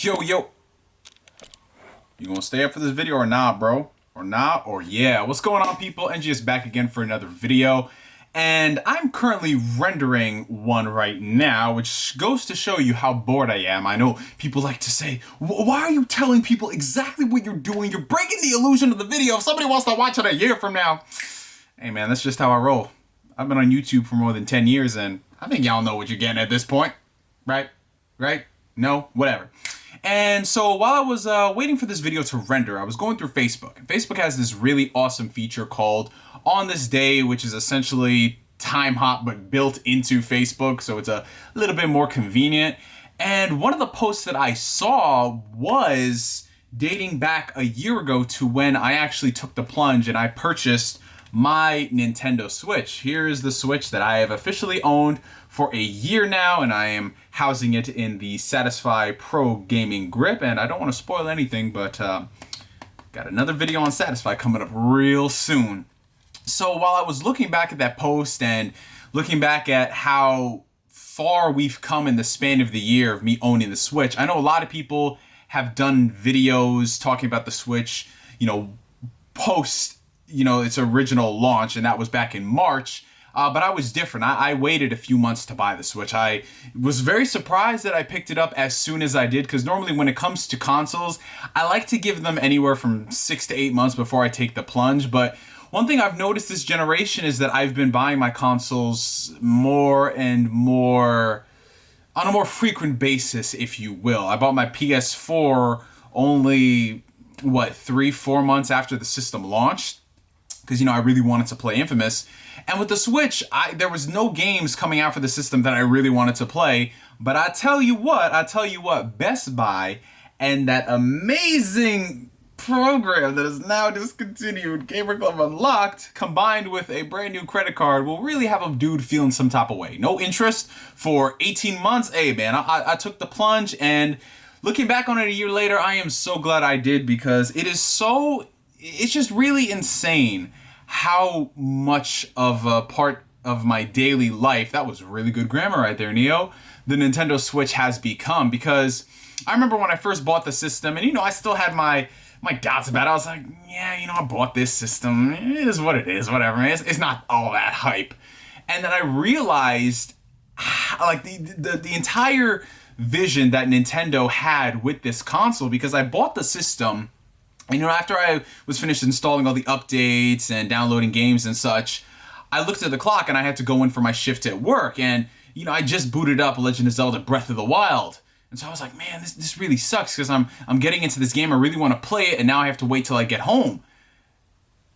Yo, you gonna stay up for this video or not, bro? Or not? Or yeah? What's going on, people? NG is back again for another video. And I'm currently rendering one right now, which goes to show you how bored I am. I know people like to say, why are you telling people exactly what you're doing? You're breaking the illusion of the video if somebody wants to watch it a year from now. Hey man, that's just how I roll. I've been on YouTube for more than 10 years and I think y'all know what you're getting at this point. Right? No? Whatever. And so while I was waiting for this video to render, I was going through Facebook. And Facebook has this really awesome feature called On This Day, which is essentially time hop but built into Facebook, so it's a little bit more convenient. And one of the posts that I saw was dating back a year ago to when I actually took the plunge and I purchased my Nintendo Switch. Here's the Switch that I have officially owned for a year now, and I am housing it in the Satisfy Pro gaming grip. And I don't want to spoil anything, but got another video on Satisfy coming up real soon. So while I was looking back at that post and looking back at how far we've come in the span of the year of me owning the Switch, I know a lot of people have done videos talking about the Switch, post its original launch, and that was back in March. But I was different. I waited a few months to buy the Switch. I was very surprised that I picked it up as soon as I did, because normally when it comes to consoles, I like to give them anywhere from 6 to 8 months before I take the plunge. But one thing I've noticed this generation is that I've been buying my consoles more and more on a more frequent basis, if you will. I bought my PS4 only, 3-4 months after the system launched, because I really wanted to play Infamous. And with the Switch, there was no games coming out for the system that I really wanted to play. But I tell you what, Best Buy and that amazing program that is now discontinued, Gamer Club Unlocked, combined with a brand new credit card, will really have a dude feeling some type of way. No interest for 18 months. Hey man, I took the plunge, and looking back on it a year later, I am so glad I did, because it's just really insane how much of a part of my daily life, that was really good grammar right there, Neo, the Nintendo Switch has become. Because I remember when I first bought the system, and I still had my doubts about it. I was like, yeah, I bought this system, it is what it is, whatever, man. It's not all that hype. And then I realized like the entire vision that Nintendo had with this console, because I bought the system. And after I was finished installing all the updates and downloading games and such, I looked at the clock and I had to go in for my shift at work. And, I just booted up Legend of Zelda Breath of the Wild. And so I was like, man, this really sucks, because I'm getting into this game. I really want to play it, and now I have to wait till I get home.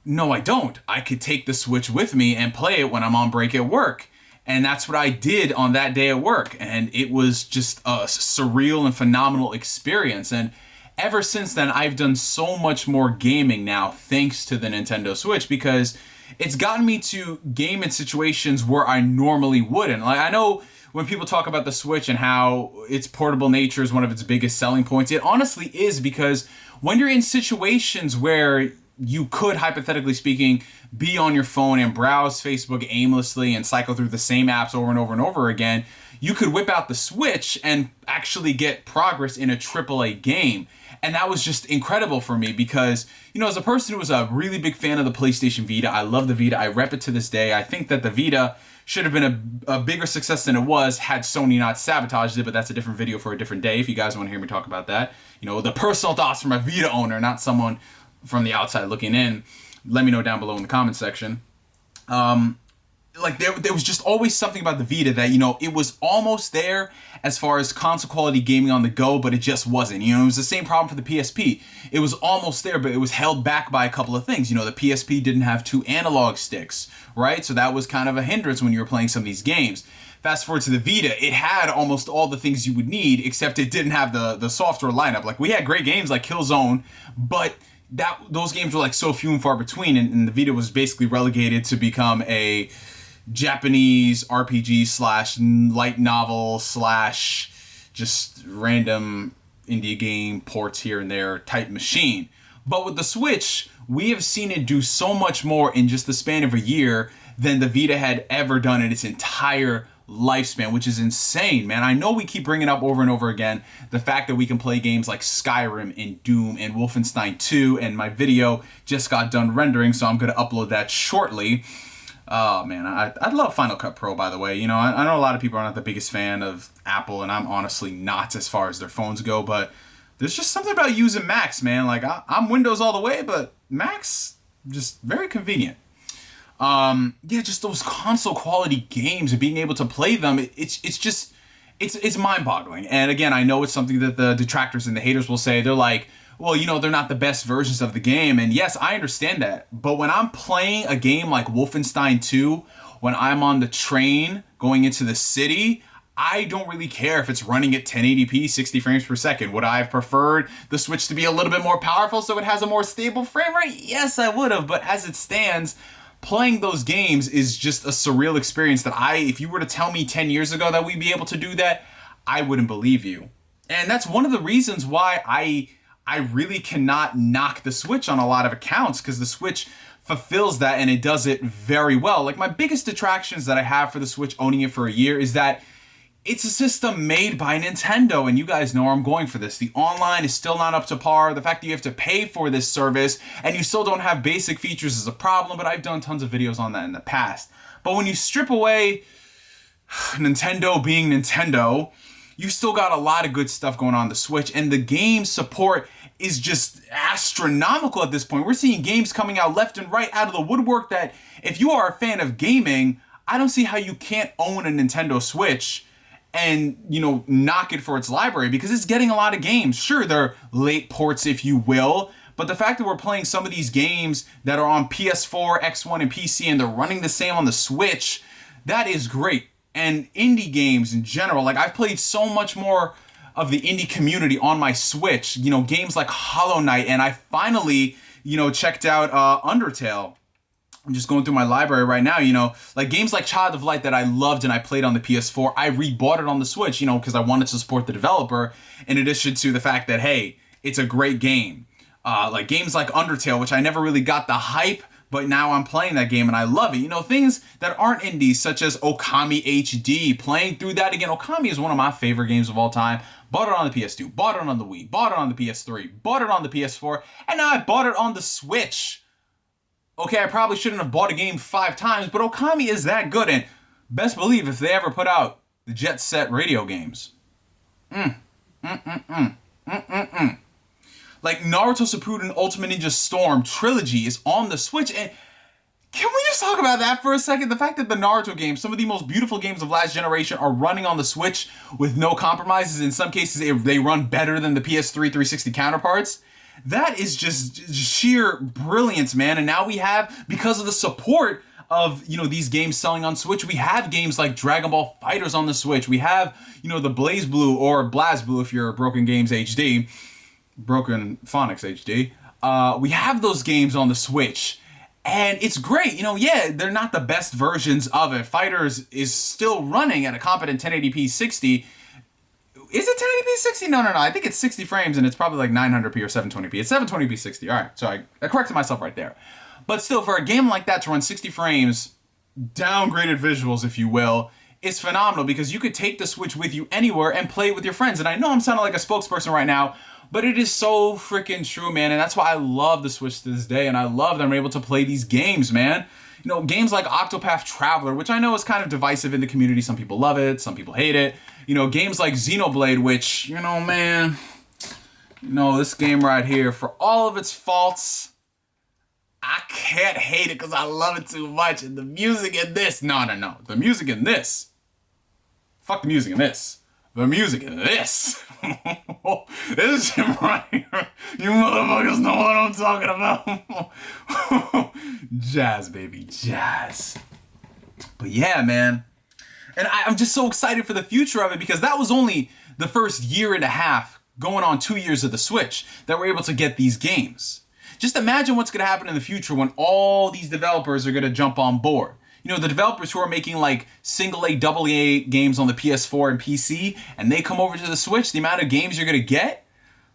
No, I don't. I could take the Switch with me and play it when I'm on break at work. And that's what I did on that day at work. And it was just a surreal and phenomenal experience. And ever since then, I've done so much more gaming now thanks to the Nintendo Switch, because it's gotten me to game in situations where I normally wouldn't. Like, I know when people talk about the Switch and how its portable nature is one of its biggest selling points, it honestly is, because when you're in situations where you could, hypothetically speaking, be on your phone and browse Facebook aimlessly and cycle through the same apps over and over and over again, you could whip out the Switch and actually get progress in a AAA game. And that was just incredible for me, because, as a person who was a really big fan of the PlayStation Vita, I love the Vita, I rep it to this day. I think that the Vita should have been a bigger success than it was had Sony not sabotaged it, but that's a different video for a different day if you guys want to hear me talk about that. The personal thoughts from a Vita owner, not someone from the outside looking in. Let me know down below in the comment section. There was just always something about the Vita that, it was almost there as far as console quality gaming on the go, but it just wasn't. It was the same problem for the PSP. It was almost there, but it was held back by a couple of things. The PSP didn't have 2 analog sticks, right? So that was kind of a hindrance when you were playing some of these games. Fast forward to the Vita, it had almost all the things you would need, except it didn't have the software lineup. Like, we had great games like Killzone, but those games were so few and far between, and the Vita was basically relegated to become a Japanese RPG / light novel / just random indie game ports here and there type machine. But with the Switch, we have seen it do so much more in just the span of a year than the Vita had ever done in its entire lifespan, which is insane, man. I know we keep bringing up over and over again the fact that we can play games like Skyrim and Doom and Wolfenstein 2, and my video just got done rendering, so I'm going to upload that shortly. Oh, man, I love Final Cut Pro, by the way. You know, I know a lot of people are not the biggest fan of Apple, and I'm honestly not as far as their phones go, but there's just something about using Macs, man. Like, I'm Windows all the way, but Macs, just very convenient. Yeah, just those console quality games and being able to play them, it's mind-boggling. And again, I know it's something that the detractors and the haters will say. They're like, well, you know, they're not the best versions of the game. And yes, I understand that. But when I'm playing a game like Wolfenstein 2, when I'm on the train going into the city, I don't really care if it's running at 1080p, 60 frames per second. Would I have preferred the Switch to be a little bit more powerful so it has a more stable frame rate? Yes, I would have. But as it stands, playing those games is just a surreal experience that if you were to tell me 10 years ago that we'd be able to do that, I wouldn't believe you. And that's one of the reasons why I really cannot knock the Switch on a lot of accounts, because the Switch fulfills that and it does it very well. Like, my biggest detractions that I have for the Switch owning it for a year is that it's a system made by Nintendo, and you guys know where I'm going for this. The online is still not up to par. The fact that you have to pay for this service and you still don't have basic features is a problem, but I've done tons of videos on that in the past. But when you strip away Nintendo being Nintendo, you've still got a lot of good stuff going on the Switch, and the game support is just astronomical at this point. We're seeing games coming out left and right out of the woodwork that, if you are a fan of gaming, I don't see how you can't own a Nintendo Switch and, you know, knock it for its library, because it's getting a lot of games. Sure, they're late ports, if you will, but the fact that we're playing some of these games that are on PS4, X1, and PC, and they're running the same on the Switch, that is great. And indie games in general, like, I've played so much more of the indie community on my Switch, you know, games like Hollow Knight, and I finally, you know, checked out Undertale. I'm just going through my library right now, you know, like games like Child of Light that I loved and I played on the PS4, I rebought it on the Switch, you know, because I wanted to support the developer, in addition to the fact that, hey, it's a great game. Like games like Undertale, which I never really got the hype, but now I'm playing that game and I love it. You know, things that aren't indies, such as Okami HD, playing through that again. Okami is one of my favorite games of all time. Bought it on the PS2, bought it on the Wii, bought it on the PS3, bought it on the PS4, and now I bought it on the Switch. Okay, I probably shouldn't have bought a game 5 times, but Okami is that good, and best believe if they ever put out the Jet Set Radio games. Like Naruto Shippuden Ultimate Ninja Storm Trilogy is on the Switch, and can we just talk about that for a second? The fact that the Naruto games, some of the most beautiful games of last generation, are running on the Switch with no compromises. In some cases, they run better than the PS3 360 counterparts. That is just sheer brilliance, man. And now we have, because of the support of, you know, these games selling on Switch, we have games like Dragon Ball FighterZ on the Switch. We have, you know, the Blaze Blue or BlazBlue if you're Broken Games HD, Broken Phonics HD. We have those games on the Switch. And it's great. You know, yeah, they're not the best versions of it. FighterZ is still running at a competent 1080p 60. Is it 1080p 60? No. I think it's 60 frames and it's probably like 900p or 720p. It's 720p 60. All right. So I corrected myself right there. But still, for a game like that to run 60 frames, downgraded visuals, if you will, is phenomenal, because you could take the Switch with you anywhere and play it with your friends. And I know I'm sounding like a spokesperson right now, but it is so freaking true, man. And that's why I love the Switch to this day. And I love that I'm able to play these games, man. You know, games like Octopath Traveler, which I know is kind of divisive in the community. Some people love it, some people hate it. You know, games like Xenoblade, which, you know, man, you know, this game right here, for all of its faults, I can't hate it because I love it too much. And the music in this, no. The music in this, fuck the music in this. The music in this. This is right here. You motherfuckers know what I'm talking about. Jazz, baby, jazz. But yeah, man. And I'm just so excited for the future of it, because that was only the first year and a half, going on 2 years of the Switch, that we're able to get these games. Just imagine what's going to happen in the future when all these developers are going to jump on board. You know, the developers who are making like single A, double A games on the PS4 and PC, and they come over to the Switch, the amount of games you're going to get,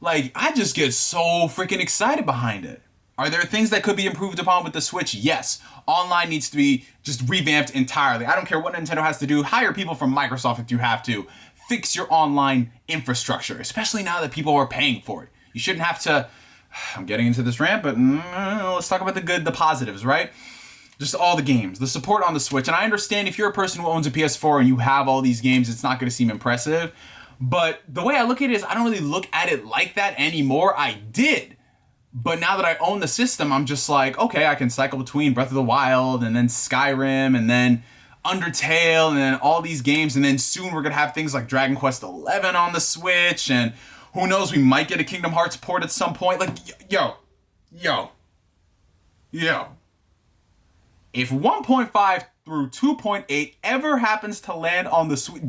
like, I just get so freaking excited behind it. Are there things that could be improved upon with the Switch? Yes. Online needs to be just revamped entirely. I don't care what Nintendo has to do. Hire people from Microsoft if you have to. Fix your online infrastructure, especially now that people are paying for it. You shouldn't have to... I'm getting into this rant, but let's talk about the positives, right? Just all the games, the support on the Switch. And I understand if you're a person who owns a PS4 and you have all these games, it's not going to seem impressive. But the way I look at it is I don't really look at it like that anymore. I did. But now that I own the system, I'm just like, okay, I can cycle between Breath of the Wild and then Skyrim and then Undertale and then all these games. And then soon we're going to have things like Dragon Quest XI on the Switch. And who knows, we might get a Kingdom Hearts port at some point. Like, yo. If 1.5 through 2.8 ever happens to land on the Switch,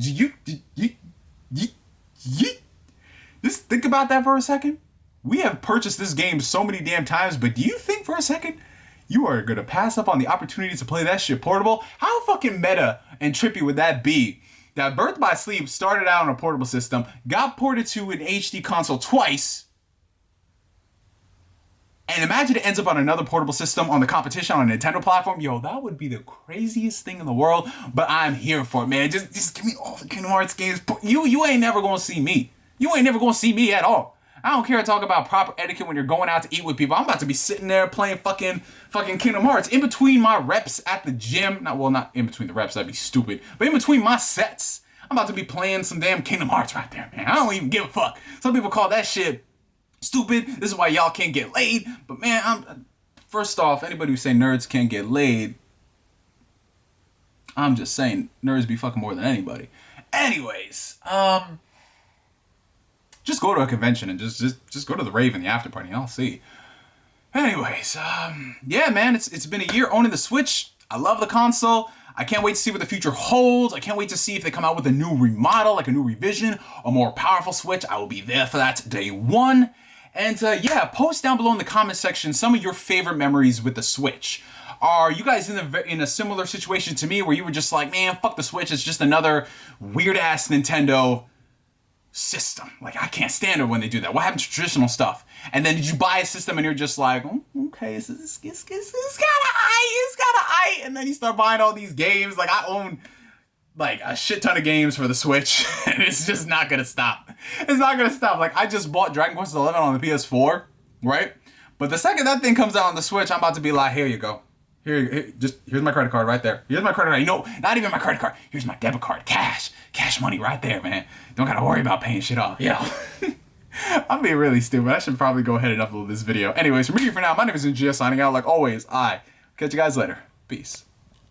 just think about that for a second. We have purchased this game so many damn times, but do you think for a second you are going to pass up on the opportunity to play that shit portable? How fucking meta and trippy would that be? That Birth by Sleep started out on a portable system, got ported to an HD console twice, and imagine it ends up on another portable system on the competition on a Nintendo platform. Yo, that would be the craziest thing in the world, but I'm here for it, man. Just give me all the Kingdom Hearts games. You ain't never going to see me. You ain't never going to see me at all. I don't care to talk about proper etiquette when you're going out to eat with people. I'm about to be sitting there playing fucking Kingdom Hearts in between my reps at the gym. Not in between the reps, that'd be stupid. But in between my sets, I'm about to be playing some damn Kingdom Hearts right there, man. I don't even give a fuck. Some people call that shit stupid. This is why y'all can't get laid. But man, first off, anybody who say nerds can't get laid, I'm just saying nerds be fucking more than anybody. Anyways, just go to a convention and just go to the rave and the after party. I'll see. Anyways, yeah, man, it's been a year owning the Switch. I love the console. I can't wait to see what the future holds. I can't wait to see if they come out with a new remodel, like a new revision, a more powerful Switch. I will be there for that day one. And yeah, post down below in the comment section some of your favorite memories with the Switch. Are you guys in a similar situation to me where you were just like, man, fuck the Switch, it's just another weird-ass Nintendo system. Like, I can't stand it when they do that. What happened to traditional stuff? And then did you buy a system and you're just like, oh, okay, it's got an eye. And then you start buying all these games. Like, I own like a shit ton of games for the Switch and it's just not gonna stop. It's not gonna stop. Like, I just bought Dragon Quest XI on the PS4, right? But the second that thing comes out on the Switch, I'm about to be like, here you go. Here's my credit card right there. Here's my credit card. No, not even my credit card. Here's my debit card. Cash money right there, man. Don't gotta worry about paying shit off. Yeah. I'm being really stupid. I should probably go ahead and upload this video. Anyways, from me for now, my name is NeoGameSpark signing out. Like always, catch you guys later. Peace.